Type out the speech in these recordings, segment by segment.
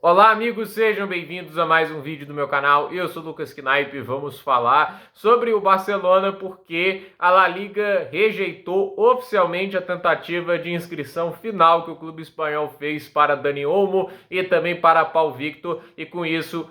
Olá amigos, sejam bem-vindos a mais um vídeo do meu canal. Eu sou Lucas Knaip e vamos falar sobre o Barcelona porque a La Liga rejeitou oficialmente a tentativa de inscrição final que o clube espanhol fez para Dani Olmo e também para Pau Victor, e com isso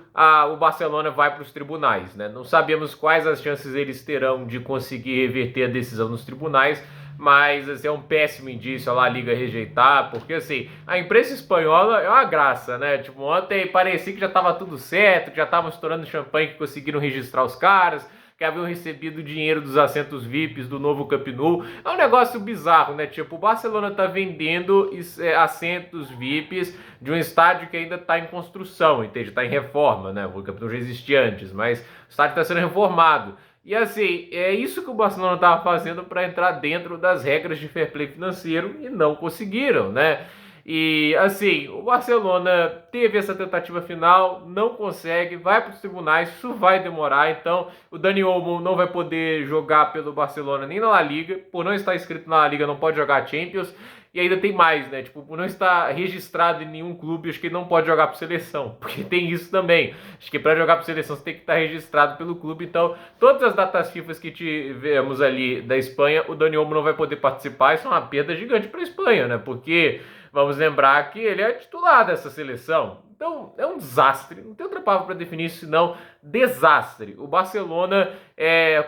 o Barcelona vai para os tribunais, né? Não sabemos quais as chances eles terão de conseguir reverter a decisão nos tribunais, mas assim, é um péssimo indício a La Liga rejeitar, porque assim, a imprensa espanhola é uma graça, né? Tipo, ontem parecia que já estava tudo certo, que já estavam estourando champanhe, que conseguiram registrar os caras, que haviam recebido dinheiro dos assentos VIPs do novo Camp Nou. É um negócio bizarro, né? Tipo, o Barcelona tá vendendo assentos VIPs de um estádio que ainda tá em construção, entende? Tá em reforma, né? O Camp Nou já existia antes, mas o estádio tá sendo reformado. E assim, é isso que o Barcelona estava fazendo para entrar dentro das regras de fair play financeiro e não conseguiram, né? E assim, o Barcelona teve essa tentativa final, não consegue, vai para os tribunais, isso vai demorar. Então o Dani Olmo não vai poder jogar pelo Barcelona nem na La Liga, por não estar inscrito na La Liga não pode jogar Champions. E ainda tem mais, né? Tipo, por não estar registrado em nenhum clube, acho que ele não pode jogar por seleção, porque tem isso também. Acho que para jogar por seleção você tem que estar registrado pelo clube. Então, todas as datas FIFA que tivemos ali da Espanha, o Dani Olmo não vai poder participar. Isso é uma perda gigante para a Espanha, né? Porque vamos lembrar que ele é titular dessa seleção. Então, é um desastre. Não tem outra palavra para definir isso senão desastre. O Barcelona,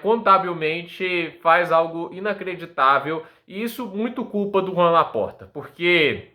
contabilmente, faz algo inacreditável. E isso muito culpa do Juan Laporta. Porque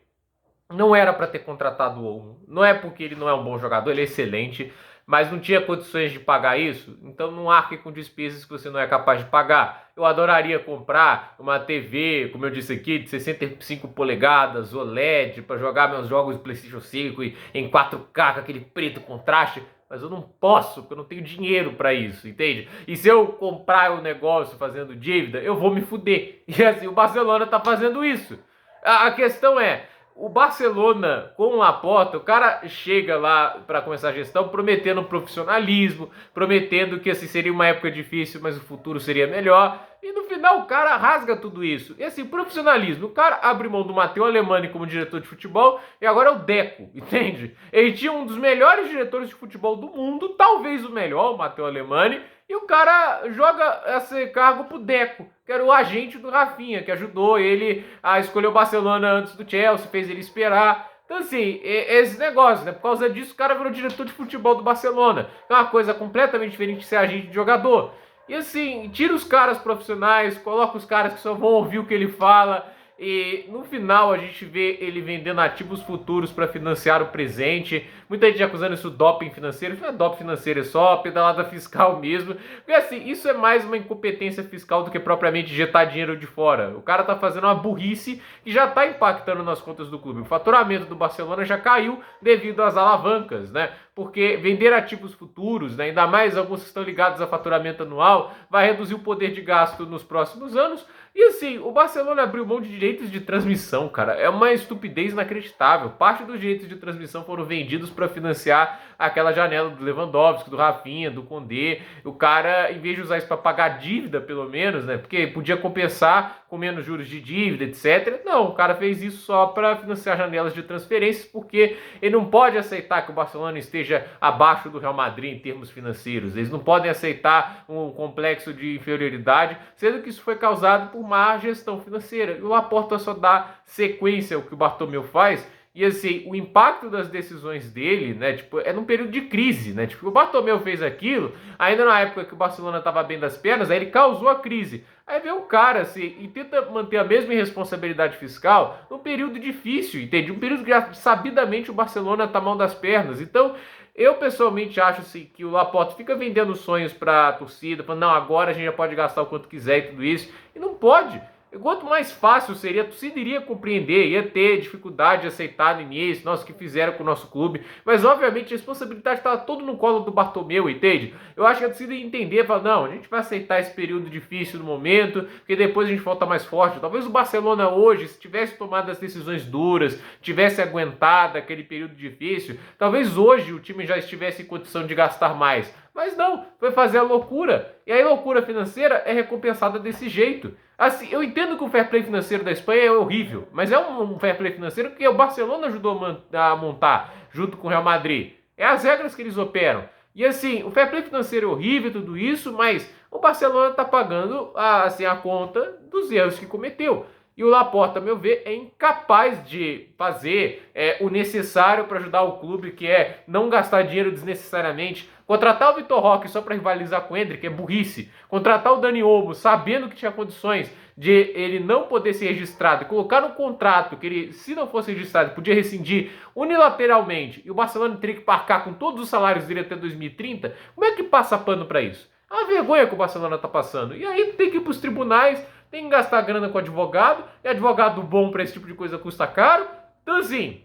não era para ter contratado o Olmo. Não é porque ele não é um bom jogador, ele é excelente, mas não tinha condições de pagar isso. Então não arque com despesas que você não é capaz de pagar. Eu adoraria comprar uma TV, como eu disse aqui, de 65 polegadas, OLED, para jogar meus jogos de PlayStation 5 em 4K, com aquele preto contraste. Mas eu não posso, porque eu não tenho dinheiro para isso, entende? E se eu comprar o negócio fazendo dívida, eu vou me fuder. E assim, o Barcelona tá fazendo isso. A questão é, o Barcelona, com o Laporta, o cara chega lá para começar a gestão prometendo profissionalismo, prometendo que assim, seria uma época difícil, mas o futuro seria melhor. E no final o cara rasga tudo isso. E assim, profissionalismo. O cara abre mão do Matteo Alemany como diretor de futebol e agora é o Deco, entende? Ele tinha um dos melhores diretores de futebol do mundo, talvez o melhor, o Matteo Alemany, e o cara joga esse cargo pro Deco, que era o agente do Rafinha, que ajudou ele a escolher o Barcelona antes do Chelsea, fez ele esperar. Então assim, esse negócio, né? Por causa disso o cara virou diretor de futebol do Barcelona. É uma coisa completamente diferente de ser agente de jogador. E assim, tira os caras profissionais, coloca os caras que só vão ouvir o que ele fala. E no final a gente vê ele vendendo ativos futuros para financiar o presente. Muita gente acusando isso de doping financeiro. Isso não é doping financeiro, é só pedalada fiscal mesmo. Porque assim, isso é mais uma incompetência fiscal do que propriamente injetar dinheiro de fora. O cara tá fazendo uma burrice que já tá impactando nas contas do clube. O faturamento do Barcelona já caiu devido às alavancas, né? Porque vender ativos futuros, né, ainda mais alguns que estão ligados a faturamento anual, vai reduzir o poder de gasto nos próximos anos. E assim, o Barcelona abriu mão de direitos de transmissão, cara. É uma estupidez inacreditável. Parte dos direitos de transmissão foram vendidos para financiar aquela janela do Lewandowski, do Rafinha, do Condé. O cara, em vez de usar isso para pagar dívida, pelo menos, né? Porque podia compensar com menos juros de dívida, etc. Não, o cara fez isso só para financiar janelas de transferências, porque ele não pode aceitar que o Barcelona esteja abaixo do Real Madrid em termos financeiros. Eles não podem aceitar um complexo de inferioridade, sendo que isso foi causado por má gestão financeira. E o Laporta só dá sequência ao que o Bartomeu faz. E assim, o impacto das decisões dele, né, tipo, é num período de crise, né? Tipo, o Bartomeu fez aquilo, ainda na época que o Barcelona estava bem das pernas, aí ele causou a crise. Aí vem um cara assim e tenta manter a mesma irresponsabilidade fiscal num período difícil, entende? Um período que sabidamente o Barcelona tá mal das pernas. Então, eu pessoalmente acho assim, que o Laporta fica vendendo sonhos pra torcida, falando, não, agora a gente já pode gastar o quanto quiser e tudo isso. E não pode. Quanto mais fácil seria, a torcida iria compreender, ia ter dificuldade de aceitar no início, nossa, o que fizeram com o nosso clube, mas obviamente a responsabilidade estava todo no colo do Bartomeu, entende? Eu acho que a torcida ia entender, falar, não, a gente vai aceitar esse período difícil no momento, porque depois a gente volta mais forte. Talvez o Barcelona hoje, se tivesse tomado as decisões duras, tivesse aguentado aquele período difícil, talvez hoje o time já estivesse em condição de gastar mais. Mas não, foi fazer a loucura. E aí a loucura financeira é recompensada desse jeito. Assim, eu entendo que o fair play financeiro da Espanha é horrível, mas é um fair play financeiro que o Barcelona ajudou a montar junto com o Real Madrid. É as regras que eles operam. E assim, o fair play financeiro é horrível, tudo isso, mas o Barcelona está pagando a conta dos erros que cometeu. E o Laporta, a meu ver, é incapaz de fazer o necessário para ajudar o clube, que é não gastar dinheiro desnecessariamente. Contratar o Vitor Roque só para rivalizar com o Endrick é burrice. Contratar o Dani Olmo sabendo que tinha condições de ele não poder ser registrado e colocar no contrato que ele, se não fosse registrado, podia rescindir unilateralmente e o Barcelona teria que parcar com todos os salários dele até 2030, como é que passa pano para isso? É uma vergonha que o Barcelona está passando. E aí tem que ir para os tribunais, tem que gastar grana com advogado, e advogado bom para esse tipo de coisa custa caro. Então assim,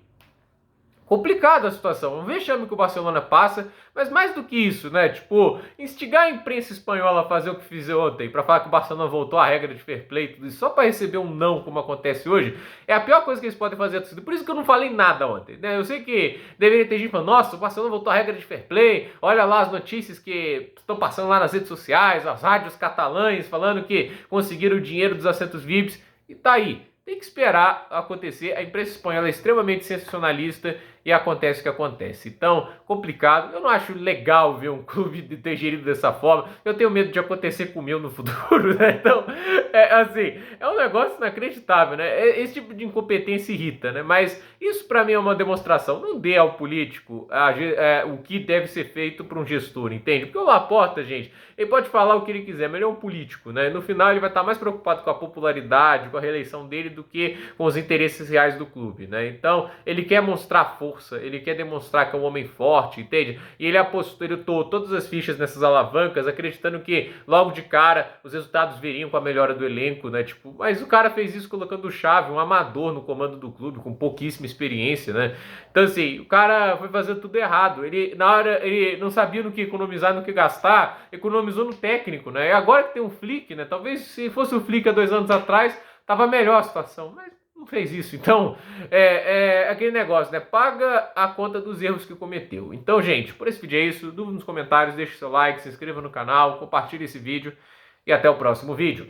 complicada a situação, um vexame que o Barcelona passa, mas mais do que isso, né? Tipo, instigar a imprensa espanhola a fazer o que fiz ontem, para falar que o Barcelona voltou à regra de fair play, tudo isso, só para receber um não, como acontece hoje, é a pior coisa que eles podem fazer. Por isso que eu não falei nada ontem, né? Eu sei que deveria ter gente falando, nossa, o Barcelona voltou à regra de fair play, olha lá as notícias que estão passando lá nas redes sociais, as rádios catalães falando que conseguiram o dinheiro dos assentos VIPs, e tá aí. Tem que esperar acontecer. A imprensa espanhola é extremamente sensacionalista e acontece o que acontece. Então, complicado. Eu não acho legal ver um clube ter gerido dessa forma. Eu tenho medo de acontecer com o meu no futuro, né? Então, assim, é um negócio inacreditável, né? Esse tipo de incompetência irrita, né? Mas isso para mim é uma demonstração. Não dê ao político o que deve ser feito por um gestor, entende? Porque o Laporta, gente, ele pode falar o que ele quiser, mas ele é um político, né? No final ele vai estar mais preocupado com a popularidade, com a reeleição dele, do que com os interesses reais do clube, né? Então, ele quer mostrar força, ele quer demonstrar que é um homem forte, entende? E ele apostou, ele botou todas as fichas nessas alavancas, acreditando que logo de cara os resultados viriam com a melhora do elenco, né? Tipo, mas o cara fez isso colocando o Xavi, um amador no comando do clube, com pouquíssima experiência, né? Então, assim, o cara foi fazendo tudo errado. Ele, na hora, ele não sabia no que economizar, no que gastar, economizou no técnico, né? E agora que tem um Flick, né? Talvez se fosse o Flick há 2 anos atrás, tava melhor a situação, mas não fez isso. Então, é aquele negócio, né? Paga a conta dos erros que cometeu. Então, gente, por esse vídeo é isso. Dúvida nos comentários, deixe seu like, se inscreva no canal, compartilhe esse vídeo e até o próximo vídeo.